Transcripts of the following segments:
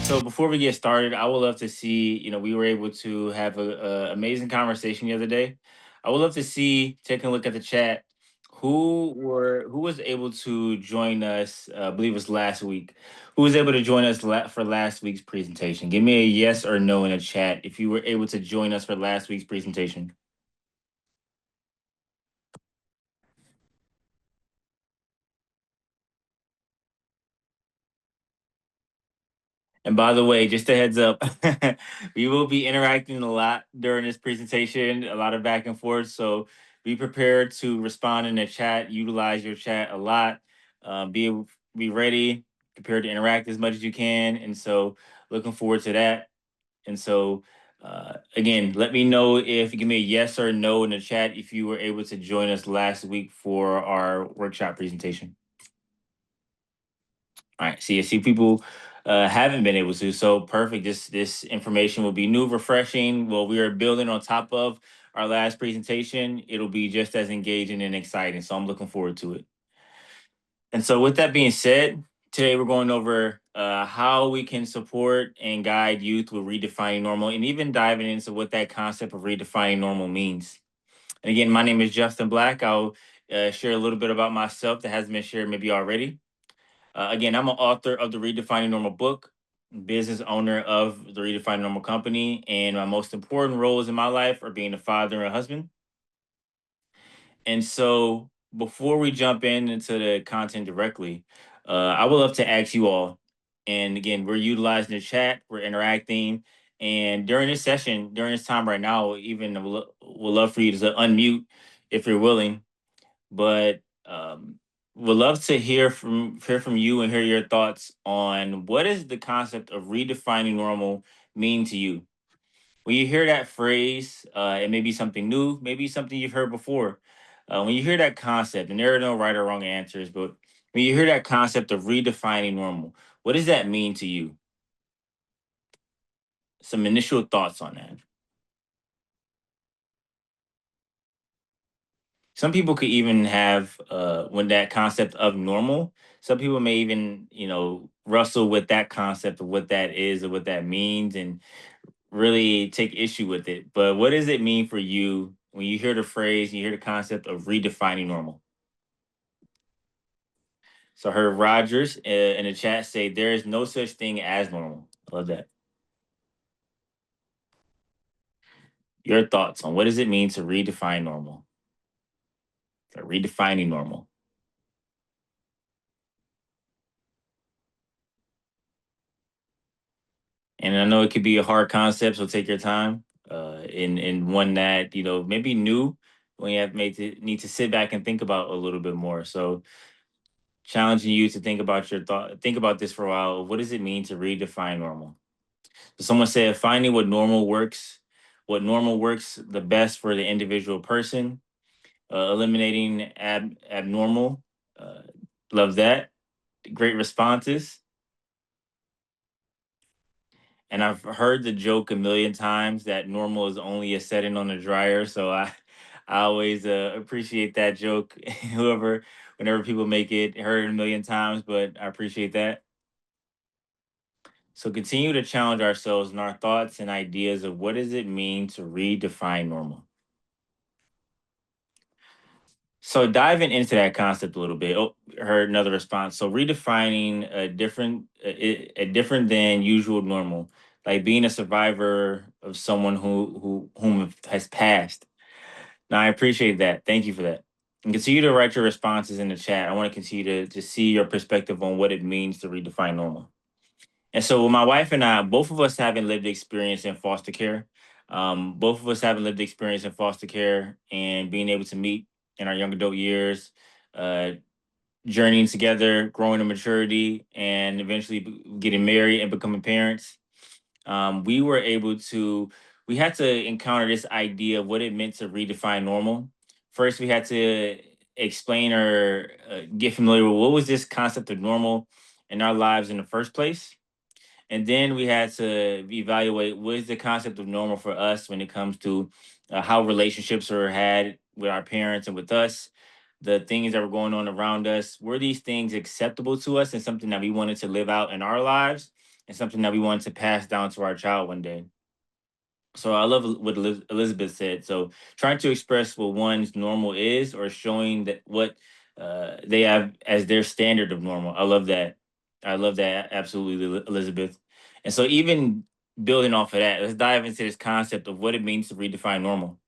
So before we get started, I would love to see, we were able to have a amazing conversation the other day. I would love to see, taking a look at the chat, who was able to join us, I believe it was last week. Who was able to join us for last week's presentation? Give me a yes or no in the chat if you were able to join us for last week's presentation. And by the way, just a heads up, we will be interacting a lot during this presentation, a lot of back and forth. So be prepared to respond in the chat, utilize your chat a lot, be ready, prepared to interact as much as you can. And so looking forward to that. And so again, let me know if you give me a yes or no in the chat if you were able to join us last week for our workshop presentation. All right. See people haven't been able to. So perfect. This information will be new, refreshing. Well, we are building on top of our last presentation. It'll be just as engaging and exciting. So I'm looking forward to it. And so with that being said, today we're going over how we can support and guide youth with redefining normal, and even diving into what that concept of redefining normal means. And again, my name is Justin Black. I'll share a little bit about myself that hasn't been shared maybe already. Again, I'm an author of the Redefining Normal book, business owner of the Redefining Normal company, and my most important roles in my life are being a father and a husband. And so, before we jump into the content directly, I would love to ask you all. And again, we're utilizing the chat, we're interacting, and during this session, during this time right now, even we'll love for you to unmute if you're willing, but would love to hear from you and hear your thoughts on what is the concept of redefining normal mean to you. When you hear that phrase, it may be something new, maybe something you've heard before. When you hear that concept, and there are no right or wrong answers, but when you hear that concept of redefining normal, what does that mean to you? Some initial thoughts on that. Some people could even have when that concept of normal, some people may even wrestle with that concept of what that is or what that means and really take issue with it. But what does it mean for you when you hear the phrase, you hear the concept of redefining normal? So I heard Rogers in the chat say there is no such thing as normal. I love that. Your thoughts on what does it mean to redefine normal, or redefining normal? And I know it could be a hard concept, so take your time. In one that maybe new, when you have need to sit back and think about a little bit more. So challenging you to think about this for a while. What does it mean to redefine normal? So someone said finding what normal works the best for the individual person, eliminating abnormal. Uh, Love that. Great responses. And I've heard the joke a million times that normal is only a setting on the dryer. So I always appreciate that joke. Whenever people make it, heard it a million times, but I appreciate that. So continue to challenge ourselves in our thoughts and ideas of what does it mean to redefine normal. So diving into that concept a little bit. Oh, heard another response. So redefining a different than usual normal, like being a survivor of someone whom has passed. Now I appreciate that. Thank you for that. And continue to write your responses in the chat. I want to continue to see your perspective on what it means to redefine normal. And so my wife and I, both of us having lived experience in foster care. Both of us having lived experience in foster care and being able to meet in our young adult years, uh, journeying together, growing to maturity, and eventually getting married and becoming parents. We were able to, we had to encounter this idea of what it meant to redefine normal. First, we had to explain or get familiar with what was this concept of normal in our lives in the first place, and then we had to evaluate what is the concept of normal for us when it comes to how relationships are had with our parents and with us, the things that were going on around us. Were these things acceptable to us and something that we wanted to live out in our lives? and something that we want to pass down to our child one day. So I love what Elizabeth said. So trying to express what one's normal is, or showing that what they have as their standard of normal. I love that. I love that absolutely, Elizabeth. And so even building off of that, let's dive into this concept of what it means to redefine normal.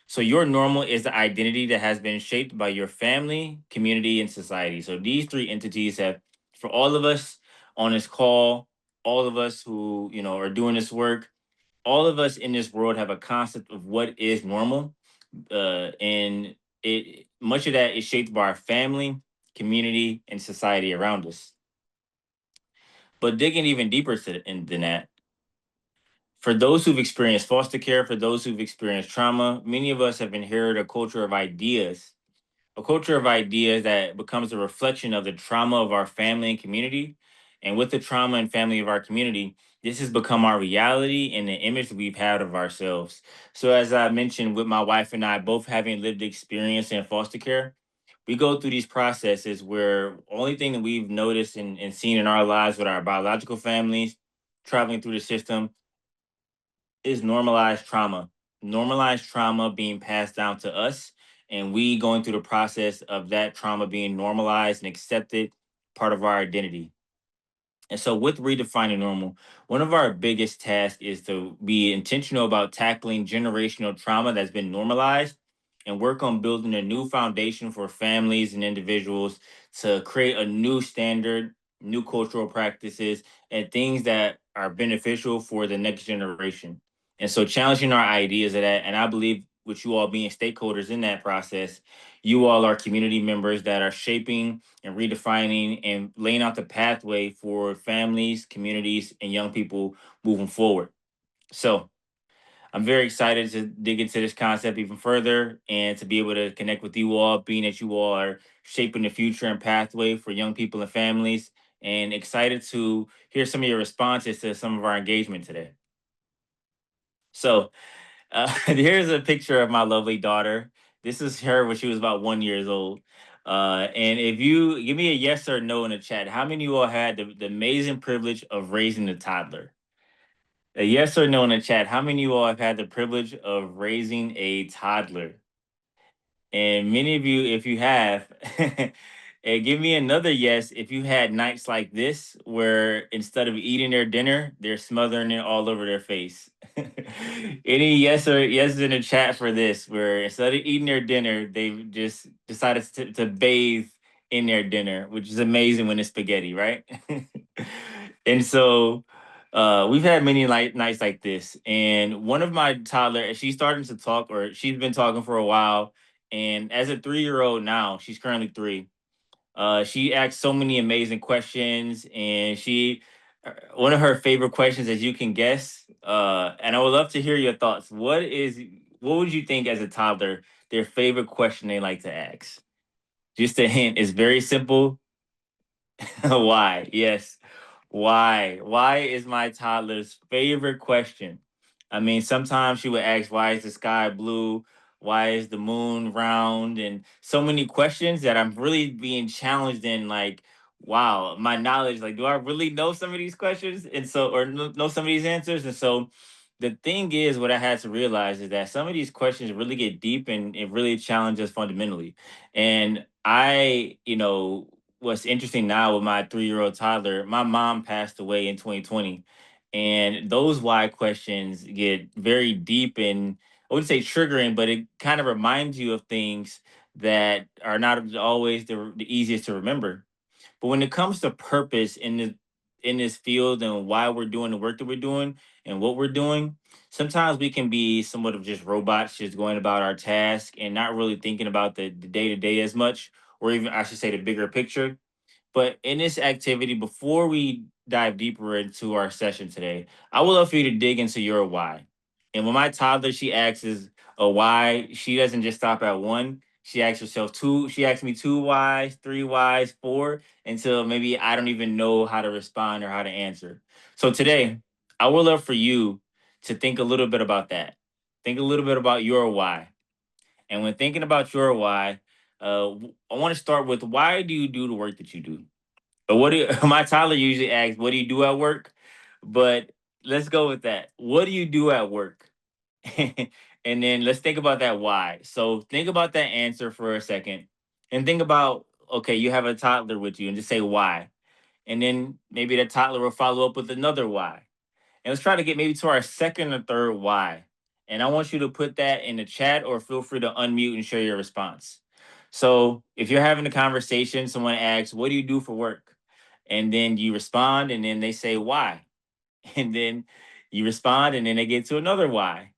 So your normal is the identity that has been shaped by your family, community, and society. So these three entities have, for all of us on this call, all of us who are doing this work, all of us in this world have a concept of what is normal, and it much of that is shaped by our family, community, and society around us. But digging even deeper than that, for those who've experienced foster care, for those who've experienced trauma, many of us have inherited a culture of ideas that becomes a reflection of the trauma of our family and community. And with the trauma and family of our community, this has become our reality and the image that we've had of ourselves. So, as I mentioned, with my wife and I both having lived experience in foster care, we go through these processes where only thing that we've noticed and seen in our lives with our biological families traveling through the system is normalized trauma being passed down to us, and we going through the process of that trauma being normalized and accepted, part of our identity. And so, with redefining normal, one of our biggest tasks is to be intentional about tackling generational trauma that's been normalized and work on building a new foundation for families and individuals to create a new standard, new cultural practices, and things that are beneficial for the next generation. And so, challenging our ideas of that, and I believe with you all being stakeholders in that process, you all are community members that are shaping and redefining and laying out the pathway for families, communities, and young people moving forward. So I'm very excited to dig into this concept even further and to be able to connect with you all, being that you all are shaping the future and pathway for young people and families, and excited to hear some of your responses to some of our engagement today. So here's a picture of my lovely daughter. This is her when she was about 1 years old. And if you give me a yes or no in the chat, how many of you all had the amazing privilege of raising a toddler? A yes or no in the chat. How many of you all have had the privilege of raising a toddler? And many of you, if you have, and give me another yes if you had nights like this where instead of eating their dinner, they're smothering it all over their face. Any yes or yes in the chat for this, where instead of eating their dinner, they've just decided to bathe in their dinner, which is amazing when it's spaghetti, right? And so we've had many nights like this. And one of my toddler, she's starting to talk, or she's been talking for a while, and as a 3 year old now, she's currently 3. She asks so many amazing questions, and one of her favorite questions, as you can guess, and I would love to hear your thoughts. What would you think as a toddler their favorite question they like to ask? Just a hint, it's very simple. Why? Yes. Why? Why is my toddler's favorite question? I mean, sometimes she would ask, why is the sky blue? Why is the moon round? And so many questions that I'm really being challenged in, like, wow, my knowledge, like, do I really know some of these questions? And so, or know some of these answers? And so the thing is, what I had to realize is that some of these questions really get deep and it really challenges fundamentally. And what's interesting now with my 3 year old toddler, my mom passed away in 2020. And those why questions get very deep and I wouldn't say triggering, but it kind of reminds you of things that are not always the easiest to remember. But when it comes to purpose in this field and why we're doing the work that we're doing and what we're doing, sometimes we can be somewhat of just robots, just going about our task and not really thinking about the day to day as much, or even I should say the bigger picture. But in this activity, before we dive deeper into our session today, I would love for you to dig into your why. And when my toddler, she asks a why, she doesn't just stop at one. She asks herself two. She asks me two whys, three whys, four, until maybe I don't even know how to respond or how to answer. So today, I would love for you to think a little bit about that. Think a little bit about your why. And when thinking about your why, I want to start with, why do you do the work that you do? But what do you, my toddler usually asks, what do you do at work? But let's go with that. What do you do at work? And then let's think about that why. So think about that answer for a second and think about, okay, you have a toddler with you and just say why. And then maybe the toddler will follow up with another why. And let's try to get maybe to our second or third why. And I want you to put that in the chat or feel free to unmute and share your response. So if you're having a conversation, someone asks, what do you do for work? And then you respond, and then they say why. And then you respond, and then they get to another why.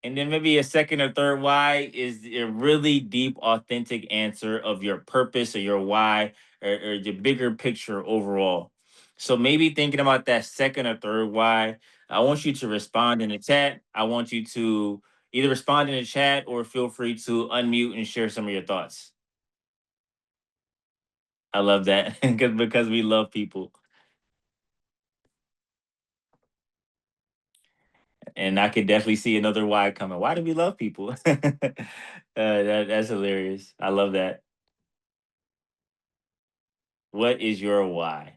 And then maybe a second or third why is a really deep, authentic answer of your purpose or your why or the bigger picture overall. So maybe thinking about that second or third why, I want you to respond in the chat. I want you to either respond in the chat or feel free to unmute and share some of your thoughts. I love that because we love people. And I could definitely see another why coming. Why do we love people? That's hilarious. I love that. What is your why?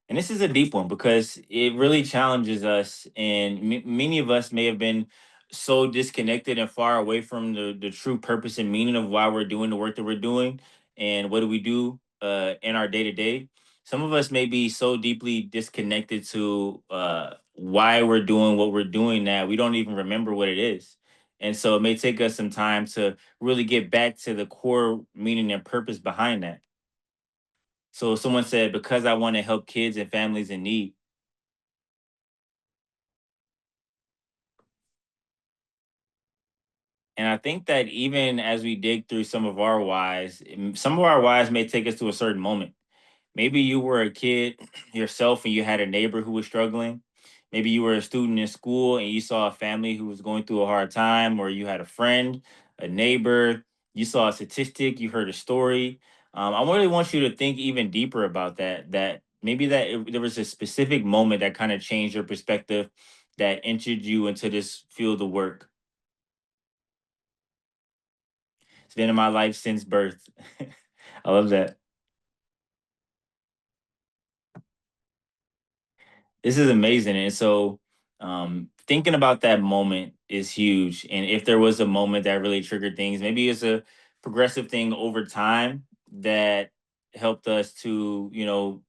And this is a deep one because it really challenges us. And many of us may have been so disconnected and far away from the true purpose and meaning of why we're doing the work that we're doing and what do we do in our day to day. Some of us may be so deeply disconnected to why we're doing what we're doing that we don't even remember what it is. And so it may take us some time to really get back to the core meaning and purpose behind that. So someone said, because I want to help kids and families in need. And I think that even as we dig through some of our whys, some of our whys may take us to a certain moment. Maybe you were a kid yourself and you had a neighbor who was struggling. Maybe you were a student in school and you saw a family who was going through a hard time, or you had a friend, a neighbor, you saw a statistic, you heard a story. I really want you to think even deeper about that. That maybe there was a specific moment that kind of changed your perspective, that entered you into this field of work. It's been in my life since birth. I love that. This is amazing. And so thinking about that moment is huge. And if there was a moment that really triggered things, maybe it's a progressive thing over time that helped us to,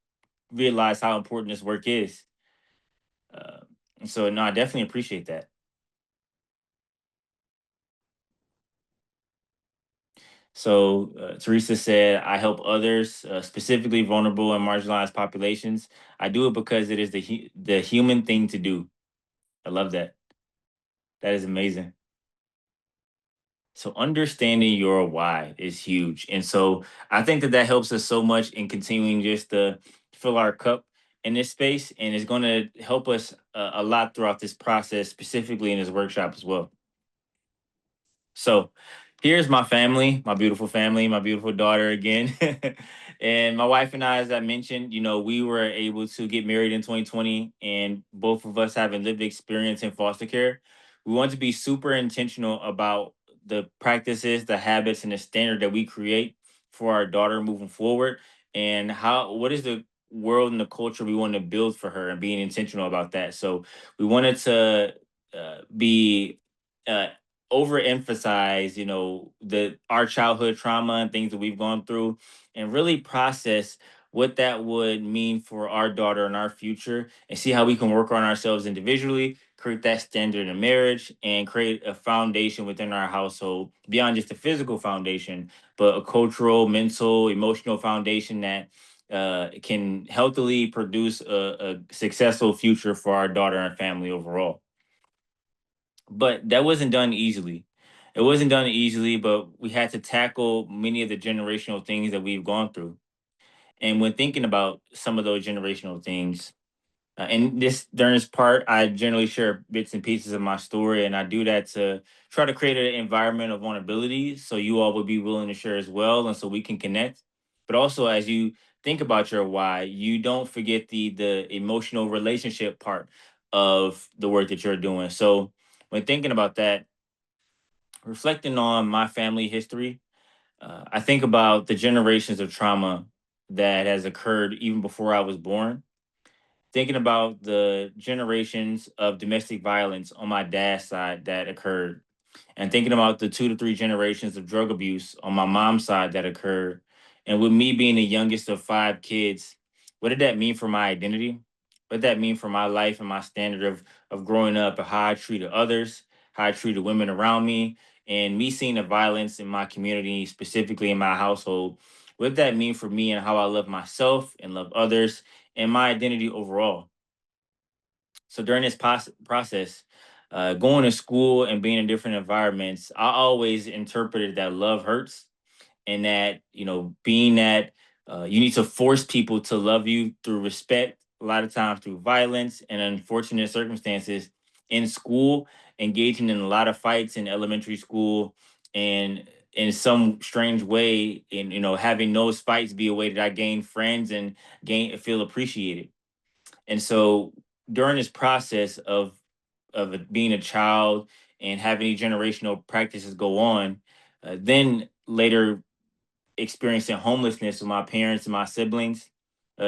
realize how important this work is. Uh, so no, I definitely appreciate that. So Teresa said, I help others, specifically vulnerable and marginalized populations. I do it because it is the human thing to do. I love that. That is amazing. So understanding your why is huge. And so I think that helps us so much in continuing just to fill our cup in this space. And it's going to help us a lot throughout this process, specifically in this workshop as well. So here's my family, my beautiful family, my beautiful daughter again. And my wife and I, as I mentioned, we were able to get married in 2020, and both of us having lived experience in foster care. We want to be super intentional about the practices, the habits, and the standard that we create for our daughter moving forward, and what is the world and the culture we want to build for her, and being intentional about that. So we wanted to be uh, overemphasize, the our childhood trauma and things that we've gone through, and really process what that would mean for our daughter and our future, and see how we can work on ourselves individually, create that standard in marriage, and create a foundation within our household beyond just a physical foundation, but a cultural, mental, emotional foundation that can healthily produce a successful future for our daughter and family overall. But that wasn't done easily. It wasn't done easily, but we had to tackle many of the generational things that we've gone through. And when thinking about some of those generational things, and this during this part, I generally share bits and pieces of my story, and I do that to try to create an environment of vulnerability, so you all would be willing to share as well, and so we can connect. But also, as you think about your why, you don't forget the emotional relationship part of the work that you're doing. So when thinking about that, reflecting on my family history, I think about the generations of trauma that has occurred even before I was born. Thinking about the generations of domestic violence on my dad's side that occurred, and thinking about the 2 to 3 generations of drug abuse on my mom's side that occurred. And with me being the youngest of 5 kids, what did that mean for my identity? What did that mean for my life and my standard of growing up, and how I treated others, how I treated women around me, and me seeing the violence in my community, specifically in my household? What did that mean for me and how I love myself and love others and my identity overall? So during this process, going to school and being in different environments, I always interpreted that love hurts, and that being that you need to force people to love you through respect, a lot of times through violence and unfortunate circumstances in school, engaging in a lot of fights in elementary school, and in some strange way, in having those fights be a way that I gain friends and gain feel appreciated. And so during this process of being a child and having these generational practices go on, then later experiencing homelessness with my parents and my siblings,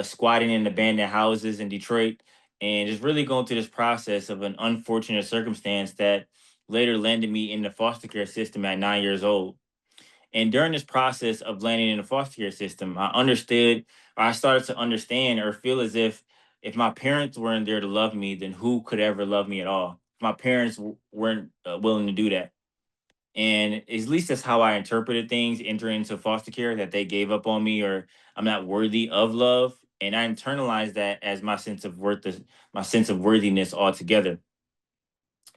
squatting in abandoned houses in Detroit, and just really going through this process of an unfortunate circumstance that later landed me in the foster care system at 9 years old. And during this process of landing in the foster care system, I understood, or I started to understand or feel as if my parents weren't there to love me, then who could ever love me at all? My parents weren't willing to do that. And at least that's how I interpreted things entering into foster care, that they gave up on me, or I'm not worthy of love. And I internalized that as my sense of worth, my sense of worthiness altogether.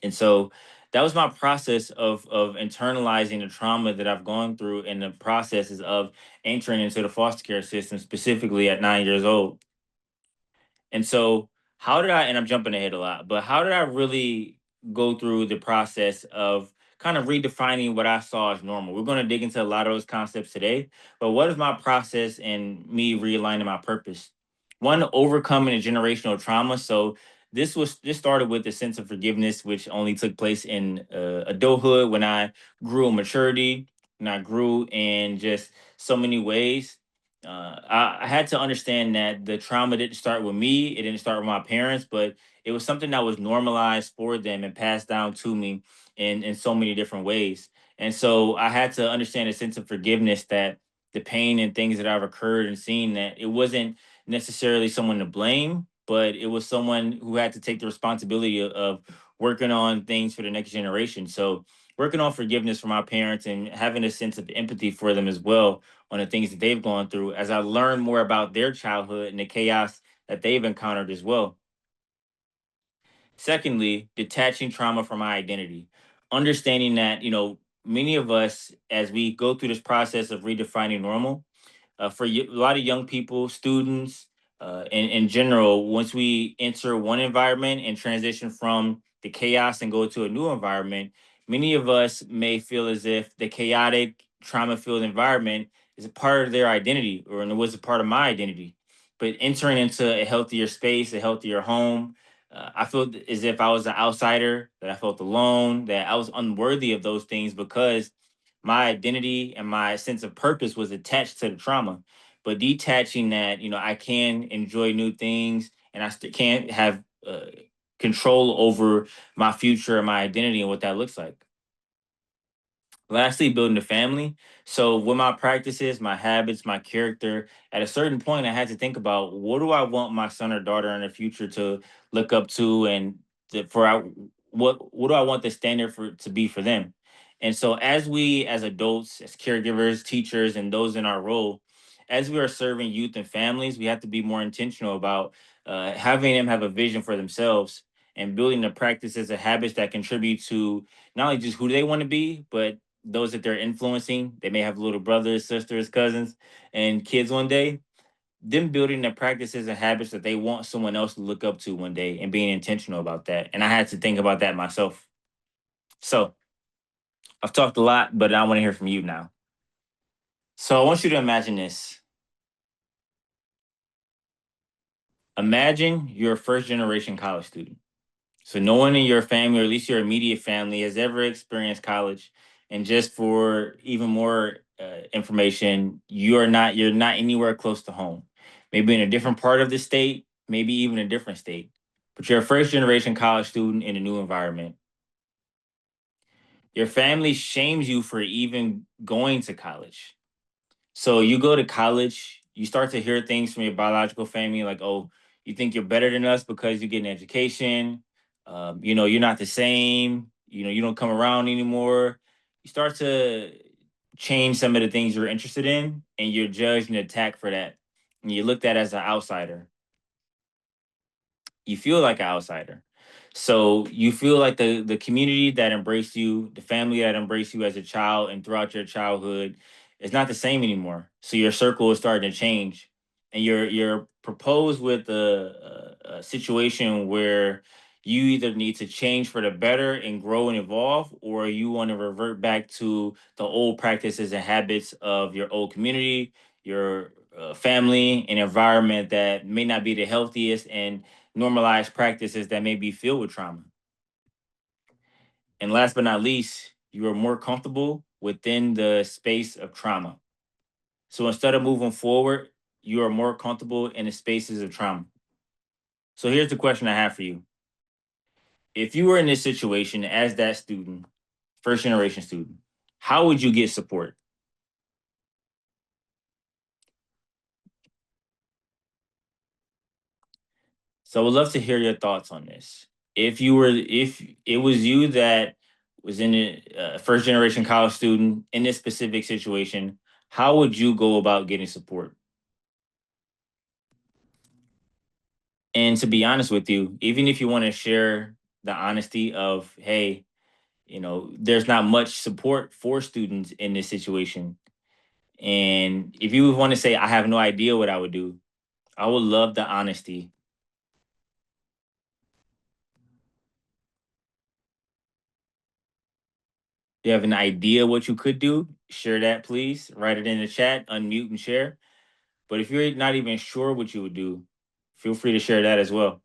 And so that was my process of internalizing the trauma that I've gone through, and the processes of entering into the foster care system, specifically at 9 years old. And so, how did I, and I'm jumping ahead a lot, but how did I really go through the process of kind of redefining what I saw as normal? We're going to dig into a lot of those concepts today, but what is my process and me realigning my purpose? One, overcoming a generational trauma. So, this started with a sense of forgiveness, which only took place in adulthood, when I grew in maturity, and I grew in just so many ways. I had to understand that the trauma didn't start with me. It didn't start with my parents, but it was something that was normalized for them and passed down to me in so many different ways. And so I had to understand a sense of forgiveness, that the pain and things that I've occurred and seen, that it wasn't necessarily someone to blame, but it was someone who had to take the responsibility of working on things for the next generation. So working on forgiveness for my parents and having a sense of empathy for them as well, on the things that they've gone through, as I learn more about their childhood and the chaos that they've encountered as well. Secondly, detaching trauma from my identity, understanding that, many of us, as we go through this process of redefining normal, for a lot of young people, students, in general, once we enter one environment and transition from the chaos and go to a new environment, many of us may feel as if the chaotic, trauma filled environment is a part of their identity, or it was a part of my identity. But entering into a healthier space, a healthier home, I felt as if I was an outsider, that I felt alone, that I was unworthy of those things, because my identity and my sense of purpose was attached to the trauma. But detaching that, I can enjoy new things, and I still can't have control over my future and my identity and what that looks like. Lastly, building a family. So with my practices, my habits, my character, at a certain point I had to think about, what do I want my son or daughter in the future to look up to, and what do I want the standard for to be for them. And so as we, as adults, as caregivers, teachers, and those in our role, as we are serving youth and families, we have to be more intentional about having them have a vision for themselves, and building the practices and habits that contribute to not only just who they want to be, but those that they're influencing. They may have little brothers, sisters, cousins, and kids one day. Them building the practices and habits that they want someone else to look up to one day, and being intentional about that. And I had to think about that myself. So I've talked a lot, but I want to hear from you now. So I want you to imagine this. Imagine you're a first generation college student. So no one in your family, or at least your immediate family, has ever experienced college. And just for even more information, you're not anywhere close to home. Maybe in a different part of the state, maybe even a different state, but you're a first generation college student in a new environment. Your family shames you for even going to college. So you go to college, you start to hear things from your biological family like, oh, you think you're better than us because you get an education. You're not the same. You don't come around anymore. You start to change some of the things you're interested in, and you're judged and attacked for that. And you're looked at as an outsider. You feel like an outsider. So you feel like the community that embraced you, the family that embraced you as a child and throughout your childhood is not the same anymore. So your circle is starting to change, and you're proposed with a situation where you either need to change for the better and grow and evolve, or you want to revert back to the old practices and habits of your old community, your family, and environment that may not be the healthiest and normalize practices that may be filled with trauma. And last but not least, you are more comfortable within the space of trauma. So instead of moving forward, you are more comfortable in the spaces of trauma. So here's the question I have for you. If you were in this situation as that student, first generation student, how would you get support? So I would love to hear your thoughts on this. If it was you that was in a first generation college student in this specific situation, how would you go about getting support? And to be honest with you, even if you want to share the honesty of, hey, there's not much support for students in this situation. And if you want to say, I have no idea what I would do, I would love the honesty. You have an idea what you could do, share that, please. Write it in the chat, unmute and share. But if you're not even sure what you would do, feel free to share that as well.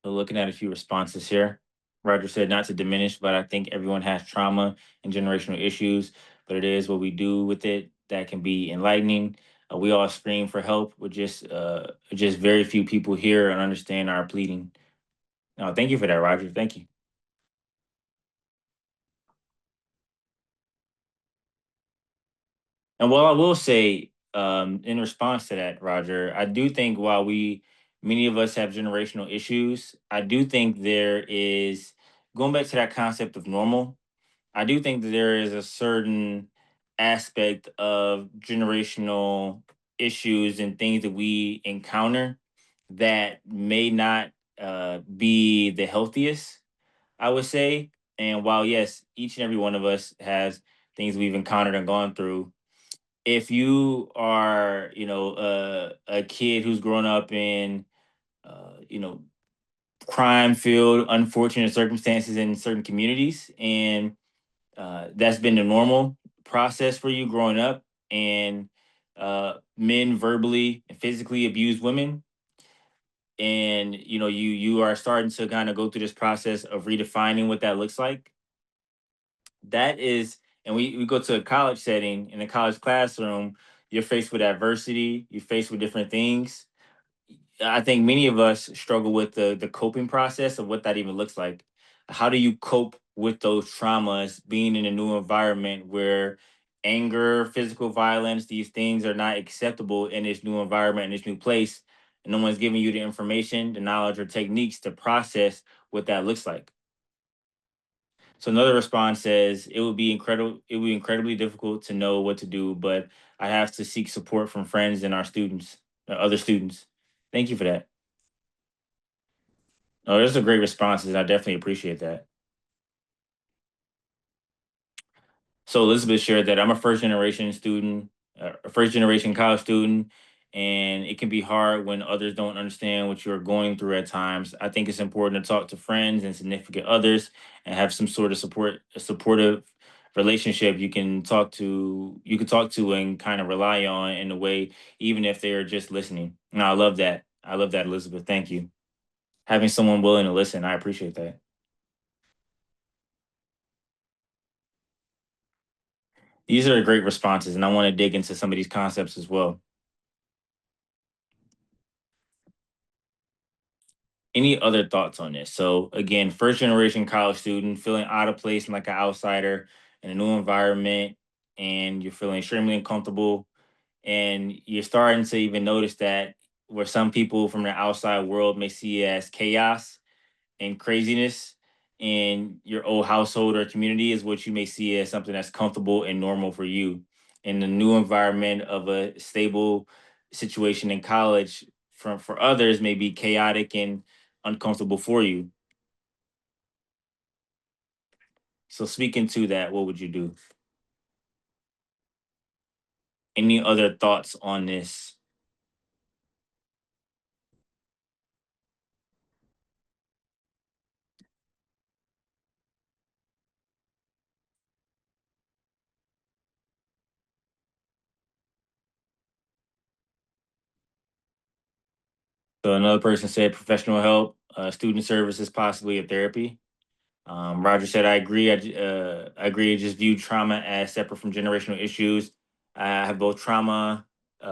So looking at a few responses here. Roger said not to diminish, but I think everyone has trauma and generational issues, but it is what we do with it that can be enlightening. We all scream for help, with just very few people hear and understand our pleading. No, thank you for that, Roger. Thank you. And while I will say, in response to that, Roger, I do think while many of us have generational issues, I do think there is, going back to that concept of normal, I do think that there is a certain aspect of generational issues and things that we encounter that may not be the healthiest, I would say. And while, yes, each and every one of us has things we've encountered and gone through, if you are, a kid who's grown up in, uh, you know, crime filled, unfortunate circumstances in certain communities, and that's been the normal process for you growing up, and men verbally and physically abuse women, and you are starting to kind of go through this process of redefining what that looks like. That is, and we go to a college setting, in a college classroom, you're faced with adversity, you're faced with different things. I think many of us struggle with the coping process of what that even looks like. How do you cope with those traumas, being in a new environment where anger, physical violence, these things are not acceptable in this new environment, in this new place, and no one's giving you the information, the knowledge, or techniques to process what that looks like. So another response says it would be incredible. It would be incredibly difficult to know what to do, but I have to seek support from friends and our students, other students. Thank you for that. Oh, those are great responses. I definitely appreciate that. So Elizabeth shared that I'm a first generation student, a first generation college student, and it can be hard when others don't understand what you're going through at times. I think it's important to talk to friends and significant others and have some sort of a supportive relationship you can talk to and kind of rely on in a way, even if they're just listening. And I love that. I love that, Elizabeth. Thank you. Having someone willing to listen, I appreciate that. These are great responses, and I want to dig into some of these concepts as well. Any other thoughts on this? So again, first generation college student feeling out of place and like an outsider in a new environment, and you're feeling extremely uncomfortable, and you're starting to even notice that where some people from the outside world may see it as chaos and craziness in your old household or community is what you may see as something that's comfortable and normal for you. In the new environment of a stable situation in college, for others may be chaotic and uncomfortable for you. So speaking to that, what would you do? Any other thoughts on this? So another person said professional help, student services, possibly a therapy. Roger said, "I agree. I agree. I just view trauma as separate from generational issues. I have both trauma,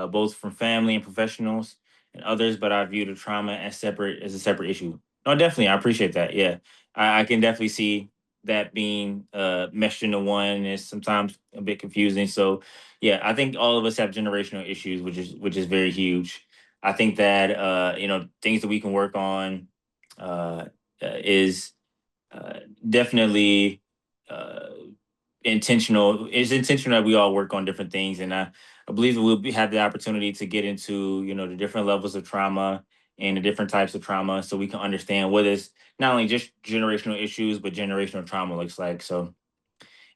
both from family and professionals and others, but I view the trauma as a separate issue." No, definitely, I appreciate that. Yeah, I can definitely see that being meshed into one is sometimes a bit confusing. So, yeah, I think all of us have generational issues, which is very huge. I think that things that we can work on is uh, definitely uh, intentional. It's intentional that we all work on different things, and I believe that have the opportunity to get into the different levels of trauma and the different types of trauma, so we can understand what is not only just generational issues, but generational trauma looks like. So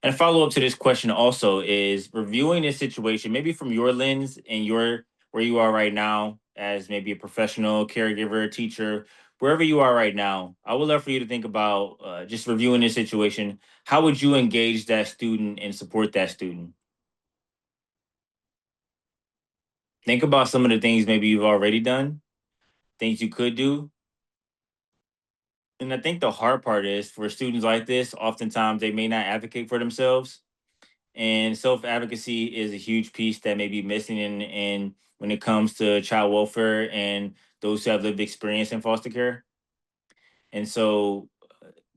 and a follow up to this question also is reviewing this situation, maybe from your lens and your where you are right now as maybe a professional caregiver, teacher, wherever you are right now. I would love for you to think about just reviewing this situation. How would you engage that student and support that student? Think about some of the things maybe you've already done, things you could do. And I think the hard part is for students like this, oftentimes they may not advocate for themselves, and self advocacy is a huge piece that may be missing in when it comes to child welfare and those who have lived experience in foster care. And so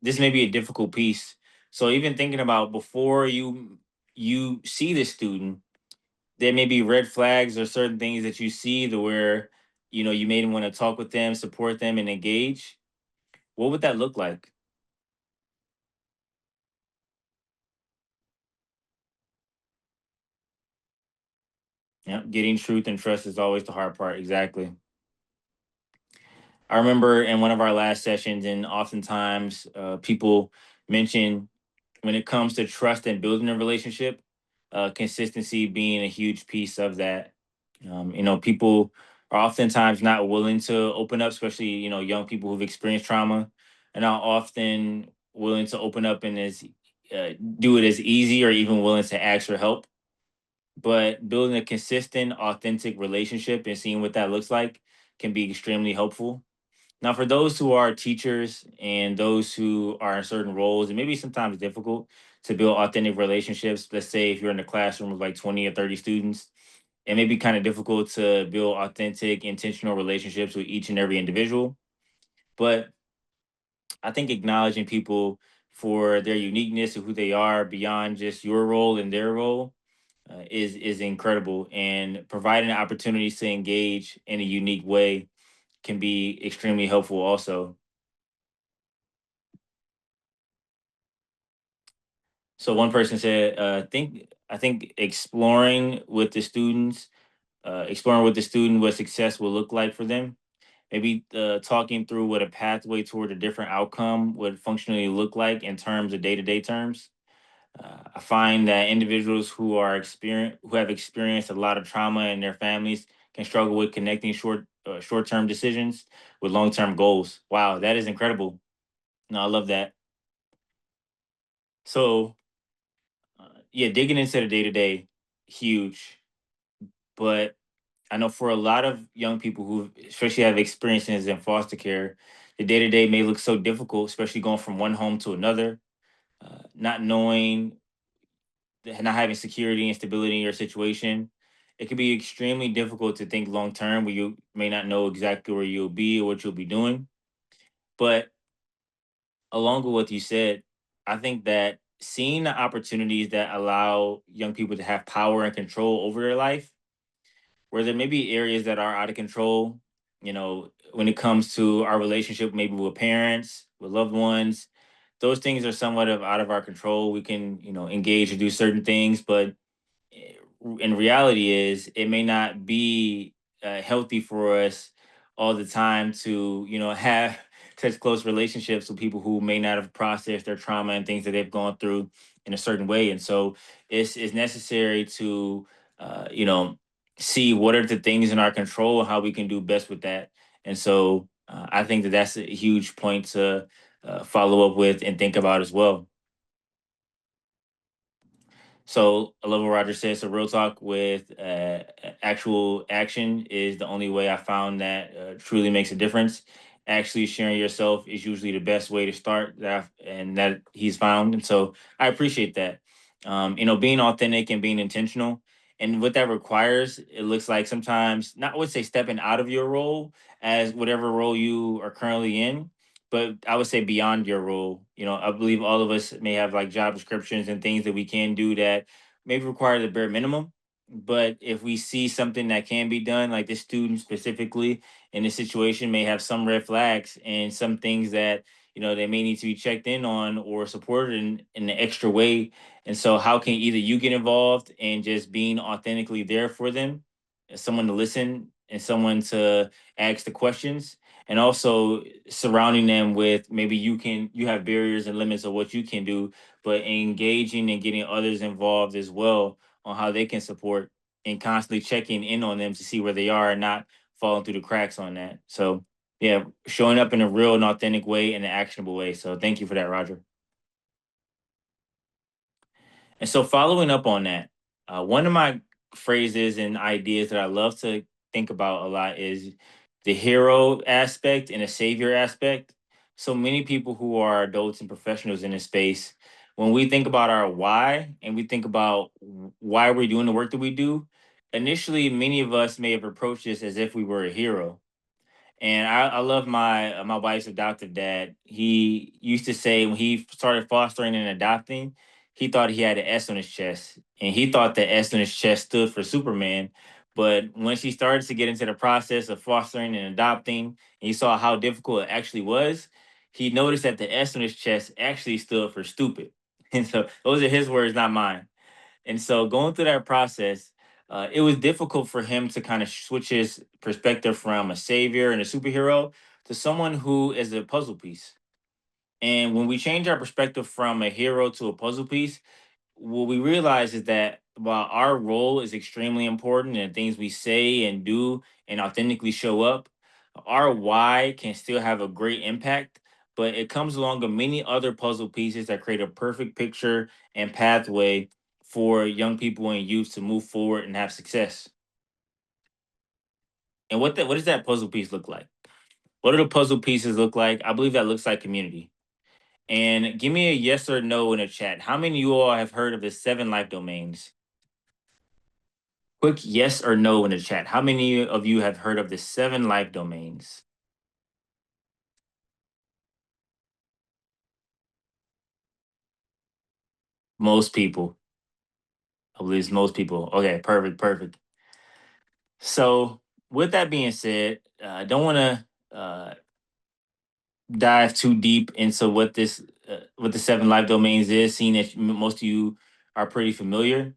this may be a difficult piece. So even thinking about before you see the student, there may be red flags or certain things that you see to where you may want to talk with them, support them, and engage. What would that look like? Yeah, getting truth and trust is always the hard part. Exactly. I remember in one of our last sessions, and oftentimes people mention when it comes to trust and building a relationship, consistency being a huge piece of that. People are oftentimes not willing to open up, especially young people who've experienced trauma, and not often willing to open up and do it as easy or even willing to ask for help. But building a consistent, authentic relationship and seeing what that looks like can be extremely helpful. Now, for those who are teachers and those who are in certain roles, it may be sometimes difficult to build authentic relationships. Let's say if you're in a classroom with like 20 or 30 students, it may be kind of difficult to build authentic, intentional relationships with each and every individual. But I think acknowledging people for their uniqueness of who they are beyond just your role and their role is incredible, and providing opportunities to engage in a unique way can be extremely helpful also. So one person said, I think exploring with the student what success will look like for them. Maybe talking through what a pathway toward a different outcome would functionally look like in terms of day to day terms. I find that individuals who have experienced a lot of trauma in their families can struggle with connecting short term decisions with long term goals. Wow, that is incredible. No, I love that. So, yeah, digging into the day to day, huge. But I know for a lot of young people who, especially have experiences in foster care, the day to day may look so difficult, especially going from one home to another, not knowing, not having security and stability in your situation. It can be extremely difficult to think long term where you may not know exactly where you'll be or what you'll be doing. But along with what you said, I think that seeing the opportunities that allow young people to have power and control over their life, where there may be areas that are out of control, when it comes to our relationship, maybe with parents, with loved ones, those things are somewhat of out of our control. We can, engage and do certain things, but in reality is it may not be healthy for us all the time to have such close relationships with people who may not have processed their trauma and things that they've gone through in a certain way. And so it's necessary to see what are the things in our control and how we can do best with that. And so I think that that's a huge point to follow up with and think about as well. So I love what Roger said. So real talk with actual action is the only way I found that truly makes a difference. Actually sharing yourself is usually the best way to start and that he's found. And so I appreciate that. Being authentic and being intentional. And what that requires, it looks like sometimes not I would say stepping out of your role as whatever role you are currently in, but I would say beyond your role. I believe all of us may have like job descriptions and things that we can do that maybe require the bare minimum. But if we see something that can be done, like this student specifically in this situation may have some red flags and some things that they may need to be checked in on or supported in an extra way. And so, how can either you get involved in just being authentically there for them, as someone to listen and someone to ask the questions, and also surrounding them with maybe you have barriers and limits of what you can do, but engaging and getting others involved as well on how they can support and constantly checking in on them to see where they are and not falling through the cracks on that. So yeah, showing up in a real and authentic way and an actionable way. So thank you for that, Roger. And so, following up on that, one of my phrases and ideas that I love to think about a lot is the hero aspect and the savior aspect. So, many people who are adults and professionals in this space, when we think about our why and we think about why we're doing the work that we do, initially, many of us may have approached this as if we were a hero. And I love my wife's adoptive dad. He used to say when he started fostering and adopting, he thought he had an S on his chest, and he thought the S on his chest stood for Superman. But once he started to get into the process of fostering and adopting, and he saw how difficult it actually was, he noticed that the S on his chest actually stood for stupid. And so those are his words, not mine. And so going through that process, it was difficult for him to kind of switch his perspective from a savior and a superhero to someone who is a puzzle piece. And when we change our perspective from a hero to a puzzle piece, what we realize is that while our role is extremely important and things we say and do and authentically show up, our why can still have a great impact. But it comes along with many other puzzle pieces that create a perfect picture and pathway for young people and youth to move forward and have success. And what does that puzzle piece look like? What do the puzzle pieces look like? I believe that looks like community. And give me a yes or no in the chat. How many of you all have heard of the 7 life domains? Quick yes or no in the chat. How many of you have heard of the 7 life domains? Most people. I believe it's most people. Okay, perfect, perfect. So, with that being said, I don't want to dive too deep into what the 7 life domains is, seeing that most of you are pretty familiar.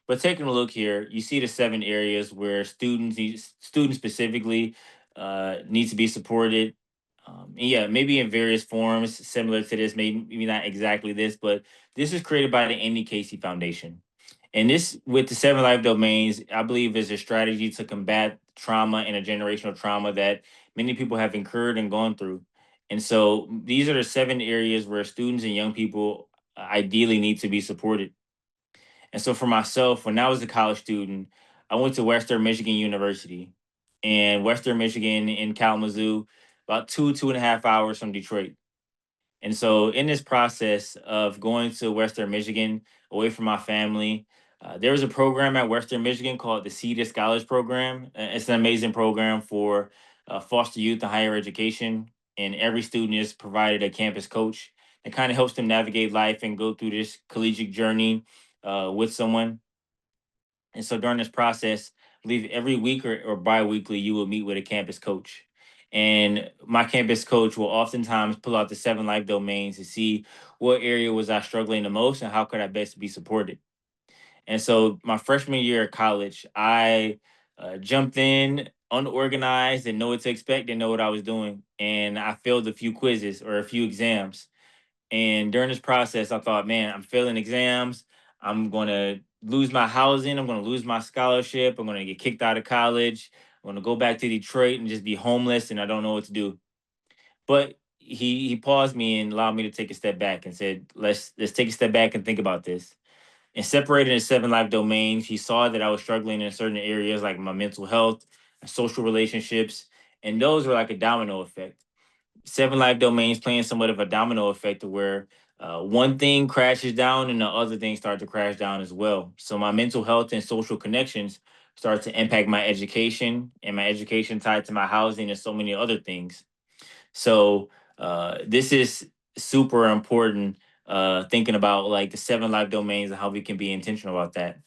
But taking a look here, you see the 7 areas where students specifically need to be supported. And yeah, maybe in various forms similar to this, maybe not exactly this, but this is created by the Andy Casey Foundation. And this, with the seven life domains, I believe is a strategy to combat trauma and a generational trauma that many people have incurred and gone through. And so these are the seven areas where students and young people ideally need to be supported. And so for myself, when I was a college student, I went to Western Michigan University, and Western Michigan in Kalamazoo, about 2.5 hours from Detroit. And so, in this process of going to Western Michigan, away from my family, there was a program at Western Michigan called the Seed to Scholars Program. It's an amazing program for foster youth and higher education. And every student is provided a campus coach that kind of helps them navigate life and go through this collegiate journey with someone. And so during this process, I believe every week or bi-weekly, you will meet with a campus coach. And my campus coach will oftentimes pull out the seven life domains to see what area was I struggling the most and how could I best be supported. And so my freshman year of college, I jumped in unorganized and know what to expect and know what I was doing. And I failed a few quizzes or a few exams. And during this process, I thought, man, I'm failing exams. I'm going to lose my housing. I'm going to lose my scholarship. I'm going to get kicked out of college. I'm going to go back to Detroit and just be homeless, and I don't know what to do. But he paused me and allowed me to take a step back and said, let's take a step back and think about this. And separated in seven life domains, he saw that I was struggling in certain areas like my mental health, social relationships, and those were like a domino effect. Seven life domains playing somewhat of a domino effect to where one thing crashes down and the other things start to crash down as well. So my mental health and social connections start to impact my education, and my education tied to my housing and so many other things. So this is super important. Thinking about like the seven life domains and how we can be intentional about that.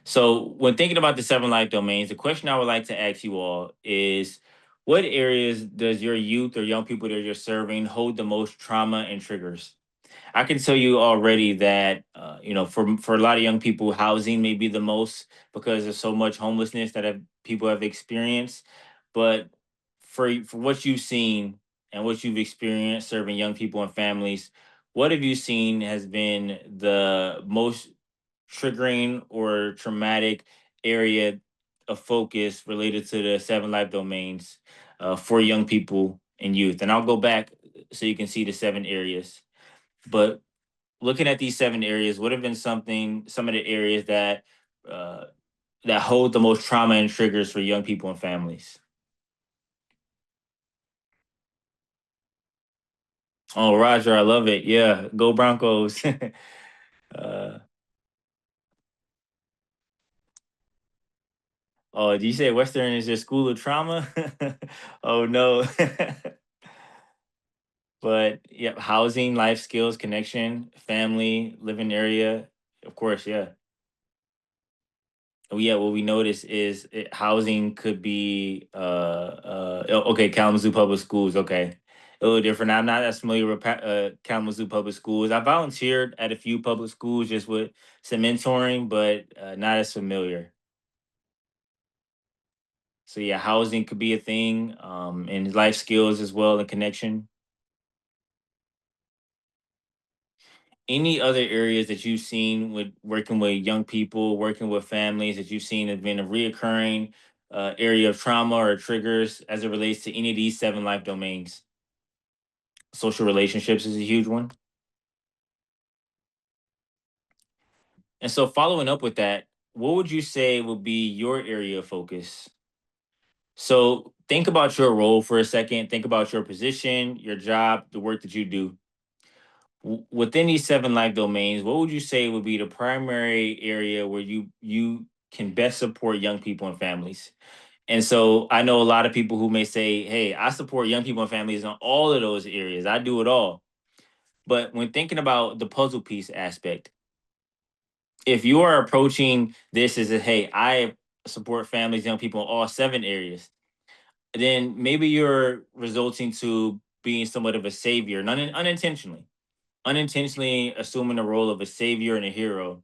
So, when thinking about the seven life domains, the question I would like to ask you all is, what areas does your youth or young people that you're serving hold the most trauma and triggers? I can tell you already that for a lot of young people, housing may be the most because there's so much homelessness that people have experienced. But for what you've seen and what you've experienced serving young people and families, what have you seen has been the most triggering or traumatic area of focus related to the seven life domains for young people and youth? And I'll go back so you can see the seven areas. But looking at these seven areas, what have been some of the areas uh, that hold the most trauma and triggers for young people and families? Oh, Roger, I love it. Yeah, go Broncos. uh, oh, did you say Western is your school of trauma? Oh no. But yeah, housing, life skills, connection, family, living area, of course, yeah. Oh, yeah, what we notice is housing could be okay, Kalamazoo Public Schools, okay. A little different. I'm not as familiar with Kalamazoo Public Schools. I volunteered at a few public schools just with some mentoring, but not as familiar. So yeah, housing could be a thing, and life skills as well and connection. Any other areas that you've seen with working with young people, working with families that you've seen have been a reoccurring area of trauma or triggers as it relates to any of these seven life domains? Social relationships is a huge one. And so, following up with that, what would you say would be your area of focus? So, think about your role for a second. Think about your position, your job, the work that you do. Within these seven life domains, what would you say would be the primary area where you can best support young people and families? And so I know a lot of people who may say, "Hey, I support young people and families in all of those areas. I do it all." But when thinking about the puzzle piece aspect, if you are approaching this as a, "Hey, I support families, young people in all seven areas," then maybe you're resulting to being somewhat of a savior, unintentionally assuming the role of a savior and a hero.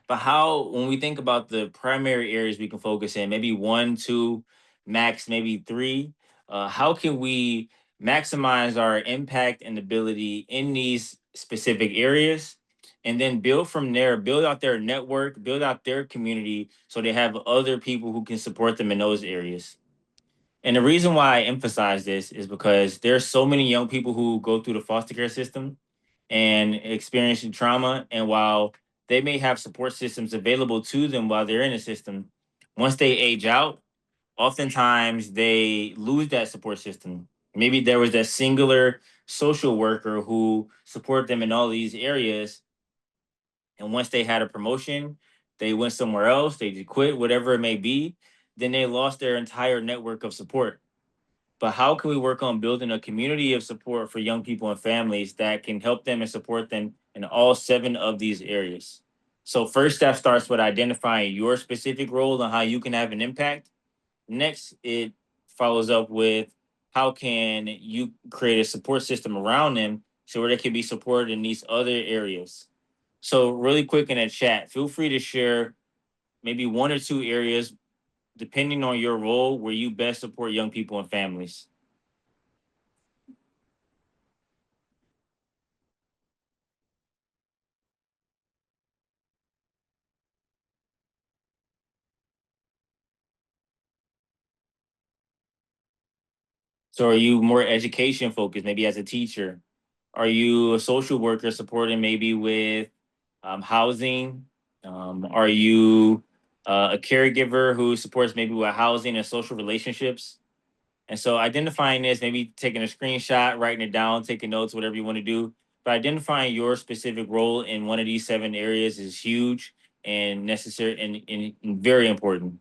But how, when we think about the primary areas we can focus in, maybe one, two, max, maybe three, How can we maximize our impact and ability in these specific areas? And then build from there, build out their network, build out their community so they have other people who can support them in those areas. And the reason why I emphasize this is because there's so many young people who go through the foster care system and experiencing trauma. And while they may have support systems available to them while they're in the system, once they age out, oftentimes they lose that support system. Maybe there was that singular social worker who supported them in all these areas. And once they had a promotion, they went somewhere else, they quit, whatever it may be, then they lost their entire network of support. But how can we work on building a community of support for young people and families that can help them and support them in all seven of these areas? So, first step starts with identifying your specific role and how you can have an impact. Next, it follows up with how can you create a support system around them so where they can be supported in these other areas. So, really quick in the chat, feel free to share maybe one or two areas, depending on your role, where you best support young people and families. So, are you more education focused, maybe as a teacher? Are you a social worker supporting maybe with housing? Are you a caregiver who supports maybe with housing and social relationships? And so identifying this, maybe taking a screenshot, writing it down, taking notes, whatever you want to do. But identifying your specific role in one of these seven areas is huge and necessary and very important.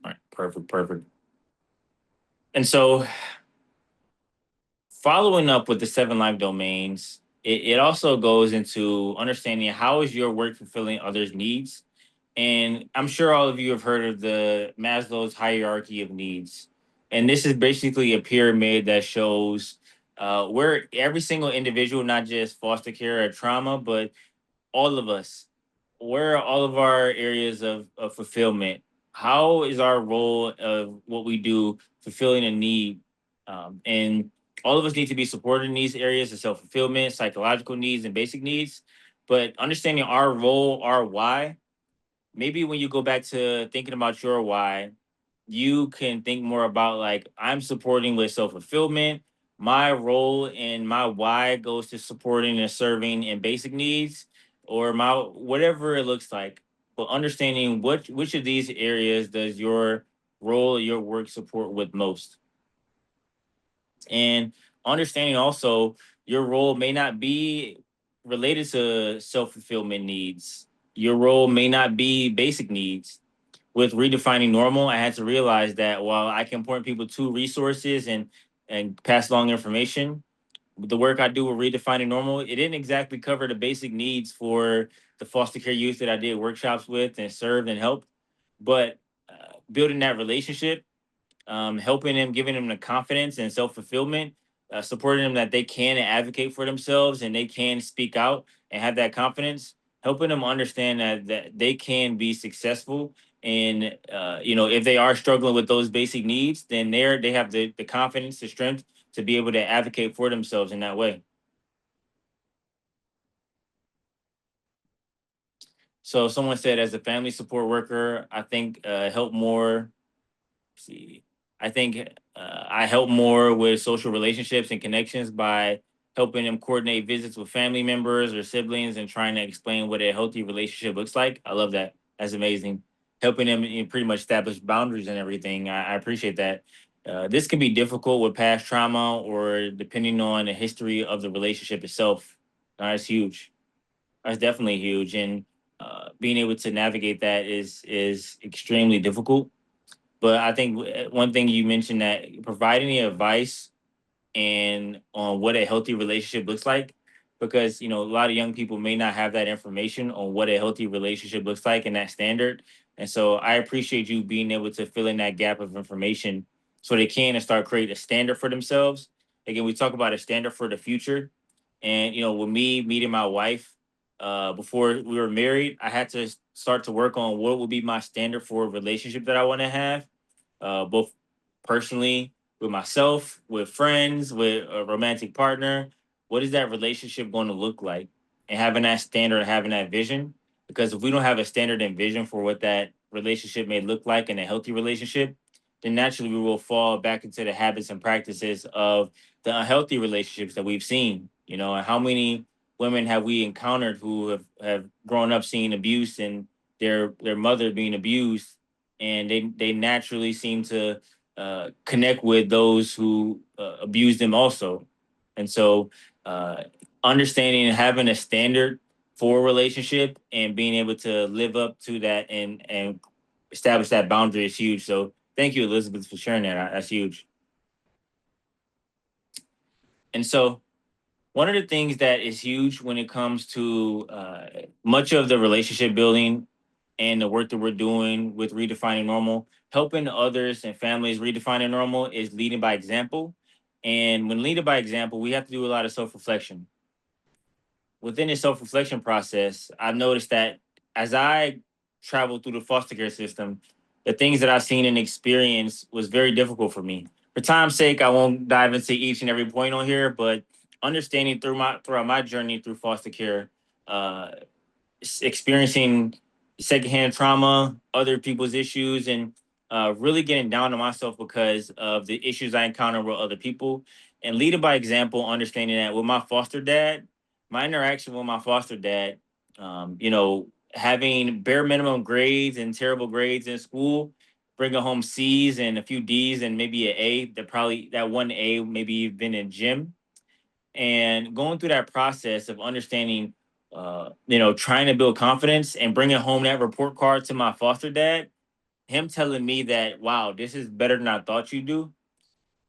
All right, perfect, perfect. And so following up with the seven life domains, it also goes into understanding how is your work fulfilling others' needs. And I'm sure all of you have heard of the Maslow's hierarchy of needs. And this is basically a pyramid that shows where every single individual, not just foster care or trauma, but all of us, where are all of our areas of fulfillment? How is our role of what we do fulfilling a need? And all of us need to be supported in these areas of self fulfillment, psychological needs, and basic needs. But understanding our role, our why, maybe when you go back to thinking about your why, you can think more about like I'm supporting with self fulfillment. My role and my why goes to supporting and serving in basic needs, or my whatever it looks like. But understanding which of these areas does your role, your work support with most, and understanding also your role may not be related to self fulfillment needs. Your role may not be basic needs. With redefining normal, I had to realize that while I can point people to resources and pass along information, the work I do with redefining normal, it didn't exactly cover the basic needs for the foster care youth that I did workshops with and served and helped. But building that relationship, helping them, giving them the confidence and self fulfillment, supporting them that they can advocate for themselves and they can speak out and have that confidence, helping them understand that they can be successful. And if they are struggling with those basic needs, then they have the confidence, the strength to be able to advocate for themselves in that way. So, someone said, as a family support worker, I think help more see. I think I help more with social relationships and connections by helping them coordinate visits with family members or siblings and trying to explain what a healthy relationship looks like. I love that. That's amazing. Helping them pretty much establish boundaries and everything. I appreciate that. This can be difficult with past trauma or depending on the history of the relationship itself. That's huge. That's definitely huge. And being able to navigate that is extremely difficult, but I think one thing you mentioned, that providing the advice and on what a healthy relationship looks like, because a lot of young people may not have that information on what a healthy relationship looks like and that standard. And so I appreciate you being able to fill in that gap of information so they can and start create a standard for themselves. Again, we talk about a standard for the future. And with me meeting my wife, before we were married, I had to start to work on what would be my standard for a relationship that I want to have, both personally, with myself, with friends, with a romantic partner. What is that relationship going to look like? And having that standard, having that vision. Because if we don't have a standard and vision for what that relationship may look like in a healthy relationship, then naturally we will fall back into the habits and practices of the unhealthy relationships that we've seen. And how many women have we encountered who have grown up seeing abuse and their mother being abused, and they naturally seem to connect with those who abuse them also. And so, uh, understanding and having a standard for a relationship and being able to live up to that and establish that boundary is huge. So thank you, Elizabeth, for sharing that. That's huge. And so one of the things that is huge when it comes to much of the relationship building and the work that we're doing with redefining normal, helping others and families redefining normal is leading by example. And when leading by example, we have to do a lot of self reflection. Within the self reflection process, I've noticed that as I traveled through the foster care system, the things that I've seen and experienced was very difficult for me. For time's sake, I won't dive into each and every point on here, but understanding throughout my journey through foster care, uh, experiencing secondhand trauma, other people's issues, and really getting down on myself because of the issues I encounter with other people, and leading by example, understanding that with my foster dad, my interaction with my foster dad, having bare minimum grades and terrible grades in school, bringing home C's and a few D's and maybe an A, that one A, maybe even in gym, and going through that process of understanding, trying to build confidence and bringing home that report card to my foster dad, him telling me that, wow, this is better than I thought you do,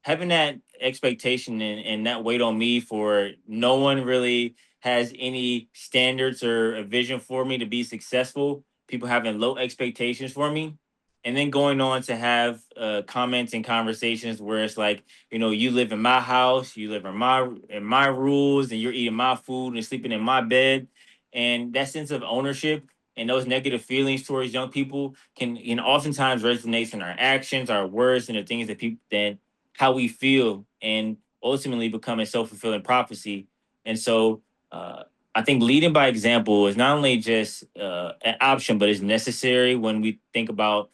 having that expectation and that weight on me for no one really has any standards or a vision for me to be successful, people having low expectations for me, and then going on to have comments and conversations where it's like, you live in my house, you live in my rules, and you're eating my food and sleeping in my bed. And that sense of ownership and those negative feelings towards young people can oftentimes resonate in our actions, our words, and the things that people then how we feel, and ultimately become a self-fulfilling prophecy. And so, I think leading by example is not only just an option, but is necessary when we think about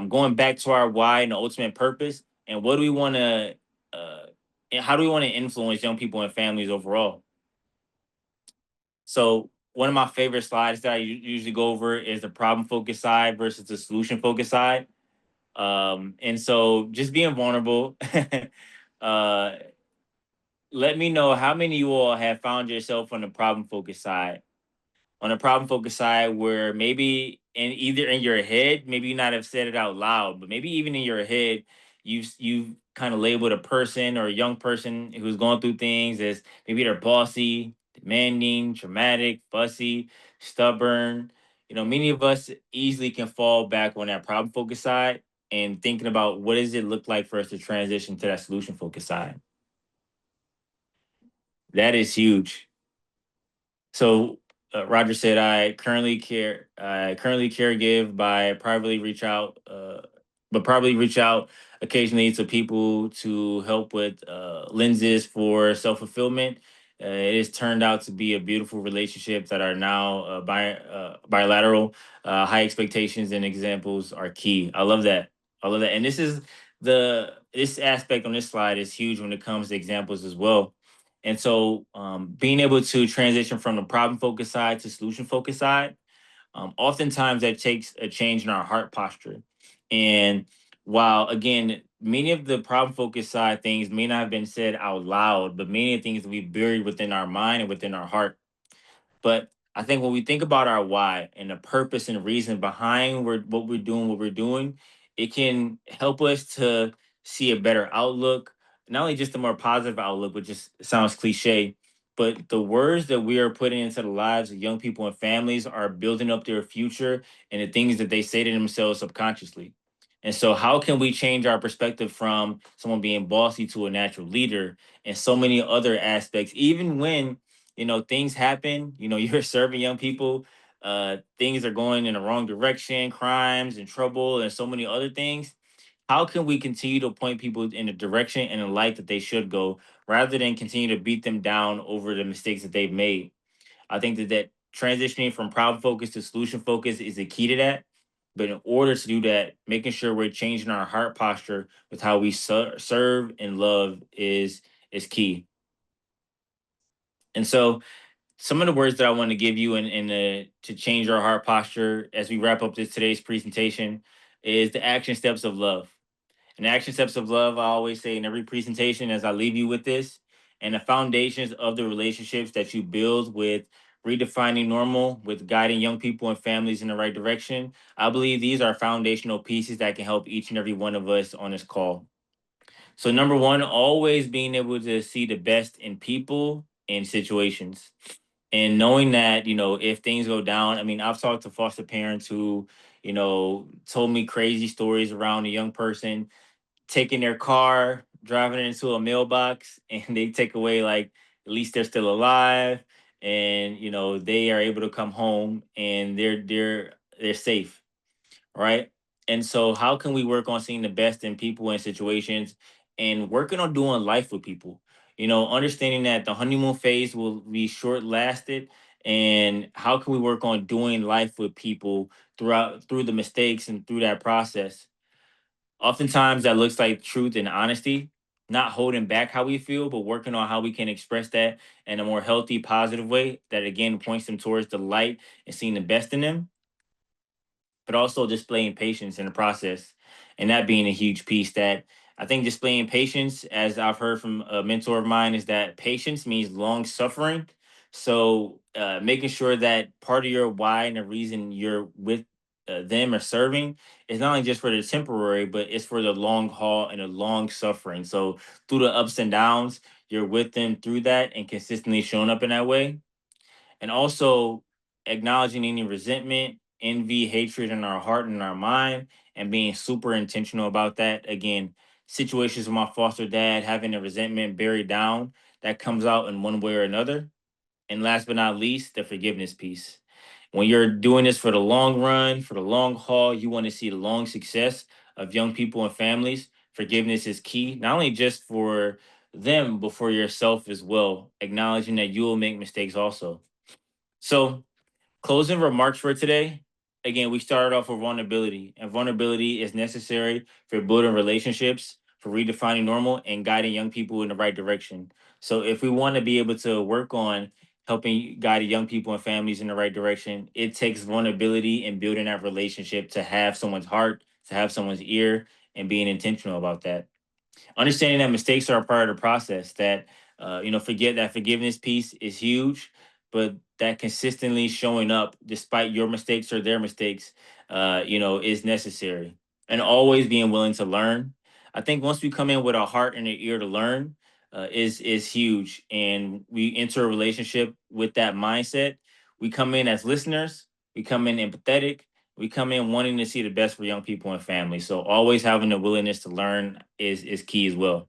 going back to our why and the ultimate purpose, and what do we want to, and how do we want to influence young people and families overall. So one of my favorite slides that I usually go over is the problem focused side versus the solution focused side. And so just being vulnerable, uh, let me know how many of you all have found yourself on the problem focused side. On the problem focused side, where maybe either in your head, maybe you not have said it out loud, but maybe even in your head, you've kind of labeled a person or a young person who's going through things as maybe they're bossy, demanding, traumatic, fussy, stubborn. Many of us easily can fall back on that problem focused side and thinking about what does it look like for us to transition to that solution focused side. That is huge. So Roger said, I currently caregive by privately reach out, but probably reach out occasionally to people to help with lenses for self fulfillment. It has turned out to be a beautiful relationship that are now bilateral. High expectations and examples are key. I love that. I love that. And this aspect on this slide is huge when it comes to examples as well. And so, being able to transition from the problem focused side to solution focused side, oftentimes that takes a change in our heart posture. And while, again, many of the problem focused side things may not have been said out loud, but many of the things we buried within our mind and within our heart. But I think when we think about our why and the purpose and reason behind what we're doing, it can help us to see a better outlook, not only just a more positive outlook, but just sounds cliche. but the words that we are putting into the lives of young people and families are building up their future and the things that they say to themselves subconsciously. And so, how can we change our perspective from someone being bossy to a natural leader and so many other aspects, even when things happen, you're serving young people, things are going in the wrong direction, crimes and trouble, and so many other things. How can we continue to point people in the direction and the light that they should go, rather than continue to beat them down over the mistakes that they've made? I think that transitioning from problem focus to solution focus is the key to that. But in order to do that, making sure we're changing our heart posture with how we serve and love is key. And so, some of the words that I want to give you to change our heart posture as we wrap up today's presentation is the action steps of love. And the action steps of love, I always say in every presentation as I leave you with this, and the foundations of the relationships that you build with redefining normal, with guiding young people and families in the right direction. I believe these are foundational pieces that can help each and every one of us on this call. So, number one, always being able to see the best in people and situations. And knowing that, if things go down, I mean, I've talked to foster parents who, told me crazy stories around a young person taking their car, driving it into a mailbox, and they take away, like, at least they're still alive, and they are able to come home and they're safe, right? And so, how can we work on seeing the best in people and situations, and working on doing life with people? Understanding that the honeymoon phase will be short lasted, and how can we work on doing life with people through the mistakes and through that process? Oftentimes, that looks like truth and honesty, not holding back how we feel, but working on how we can express that in a more healthy, positive way that again points them towards the light and seeing the best in them, but also displaying patience in the process. And that being a huge piece that I think displaying patience, as I've heard from a mentor of mine, is that patience means long suffering. So making sure that part of your why and the reason you're with them or serving is not only just for the temporary, but it's for the long haul and the long suffering. So through the ups and downs, you're with them through that and consistently showing up in that way, and also acknowledging any resentment, envy, hatred in our heart and in our mind, and being super intentional about that. Again, situations with my foster dad having the resentment buried down, that comes out in one way or another. And last but not least, the forgiveness piece. When you're doing this for the long run, for the long haul, you want to see the long success of young people and families. Forgiveness is key, not only just for them, but for yourself as well, acknowledging that you will make mistakes also. So, closing remarks for today. Again, we started off with vulnerability, and vulnerability is necessary for building relationships, for redefining normal, and guiding young people in the right direction. So, if we want to be able to work on helping guide young people and families in the right direction, it takes vulnerability and building that relationship to have someone's heart, to have someone's ear, and being intentional about that. Understanding that mistakes are a part of the process, that forget that forgiveness piece is huge, but that consistently showing up despite your mistakes or their mistakes is necessary, and always being willing to learn. I think once we come in with a heart and an ear to learn, is huge, and we enter a relationship with that mindset. We come in as listeners, we come in empathetic, we come in wanting to see the best for young people and families. So always having the willingness to learn is key as well.